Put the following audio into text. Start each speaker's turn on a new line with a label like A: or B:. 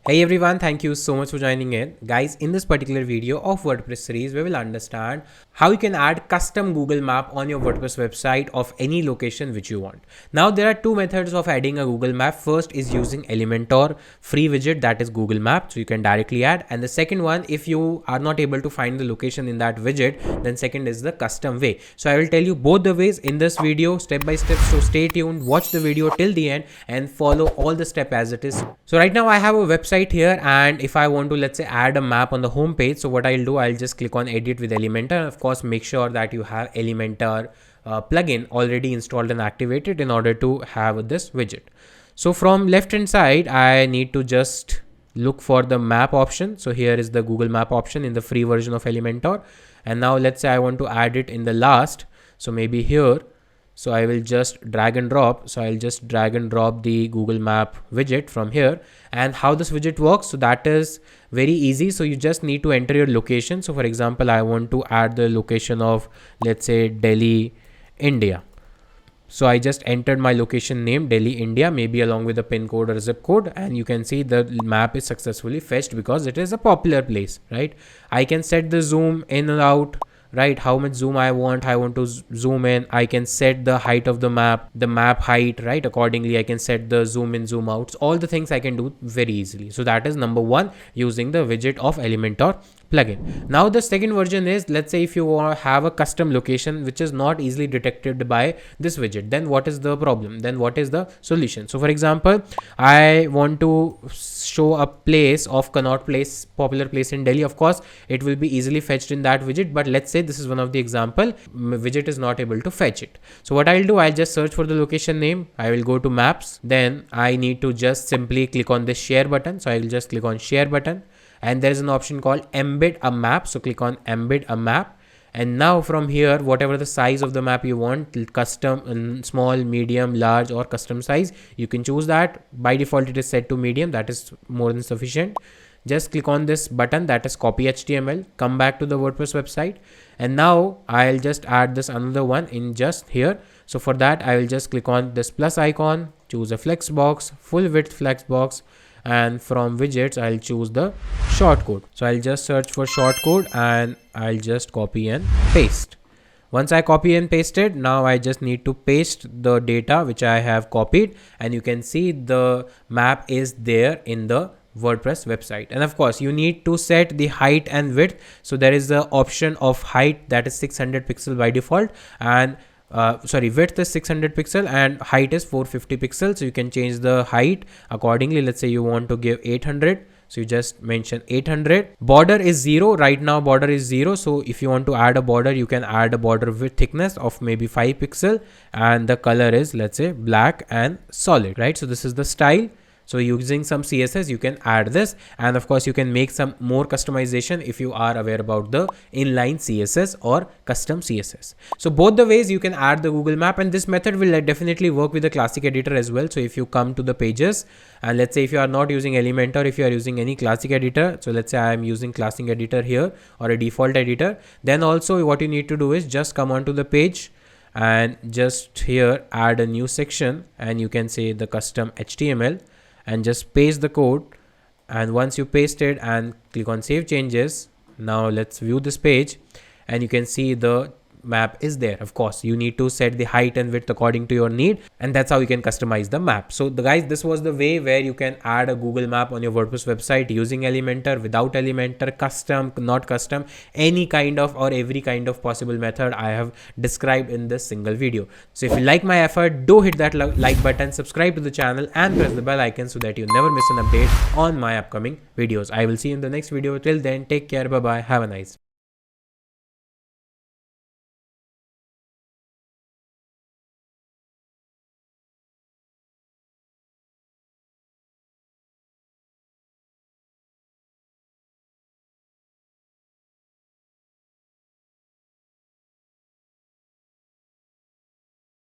A: Hey everyone, thank you so much for joining in. Guys, in this particular video of WordPress series, we will understand how you can add custom Google map on your WordPress website of any location which you want. Now, there are two methods of adding a Google map. First is using Elementor free widget, that is Google Map, so you can directly add. And the second one, if you are not able to find the location in that widget, then second is the custom way. So I will tell you both the ways in this video step by step. So stay tuned, watch the video till the end and follow all the step as it is. So right now I have a website here, and if I want to, let's say, add a map on the home page, so what I'll do, I'll just click on edit with Elementor, and of course make sure that you have Elementor plugin already installed and activated in order to have this widget. So from left hand side, I need to just look for the map option. So here is the Google Map option in the free version of Elementor, and now let's say I want to add it in the last, so maybe here. So I will just drag and drop. So I'll just drag and drop the Google Map widget from here. And how this widget works, so that is very easy. So you just need to enter your location. So for example, I want to add the location of, let's say, Delhi, India. So I just entered my location name, Delhi, India, maybe along with a pin code or zip code. And you can see the map is successfully fetched because it is a popular place, right? I can set the zoom in and out, right? How much zoom I want to zoom in. I can set the height of the map height, right? Accordingly, I can set the zoom in, zoom out. All the things I can do very easily. So that is number one, using the widget of Elementor plugin. Now the second version is, let's say if you have a custom location which is not easily detected by this widget, then what is the problem? Then what is the solution? So for example, I want to show a place of Connaught Place, popular place in Delhi. Of course, it will be easily fetched in that widget, but let's say this is one of the example, widget is not able to fetch it. So what I'll do, I'll just search for the location name. I will go to maps. Then I need to just simply click on this share button. So I will just click on share button, and there is an option called embed a map. So click on embed a map. And now from here, whatever the size of the map you want, custom, small, medium, large, or custom size, you can choose that. By default, it is set to medium. That is more than sufficient. Just click on this button, that is copy HTML, come back to the WordPress website. And now I'll just add this another one in just here. So for that, I will just click on this plus icon, choose a flex box, full width flex box. And from widgets, I'll choose the shortcode. So I'll just search for shortcode and I'll just copy and paste. Once I copy and pasted, now I just need to paste the data which I have copied, and you can see the map is there in the WordPress website. And of course, you need to set the height and width. So there is the option of height, that is 600 pixel by default, and width is 600 pixel and height is 450 pixels. So you can change the height accordingly. Let's say you want to give 800, so you just mention 800. Border is 0 right now, border is 0. So if you want to add a border, you can add a border with thickness of maybe 5 pixel, and the color is, let's say, black and solid, right? So this is the style. So using some CSS, you can add this, and of course you can make some more customization if you are aware about the inline CSS or custom CSS. So both the ways you can add the Google Map, and this method will definitely work with the classic editor as well. So if you come to the pages, and let's say if you are not using Elementor, if you are using any classic editor, so let's say I am using classic editor here or a default editor, then also what you need to do is just come onto the page and just here add a new section, and you can say the custom HTML, and just paste the code. And once you paste it and click on save changes, now let's view this page, and you can see the map is there. Of course, you need to set the height and width according to your need, and that's how you can customize the map. So guys, this was the way where you can add a Google Map on your WordPress website using Elementor, without Elementor, custom, not custom, any kind of or every kind of possible method I have described in this single video. So if you like my effort, do hit that like button, subscribe to the channel, and press the bell icon so that you never miss an update on my upcoming videos. I will see you in the next video. Till then, take care, bye bye, have a nice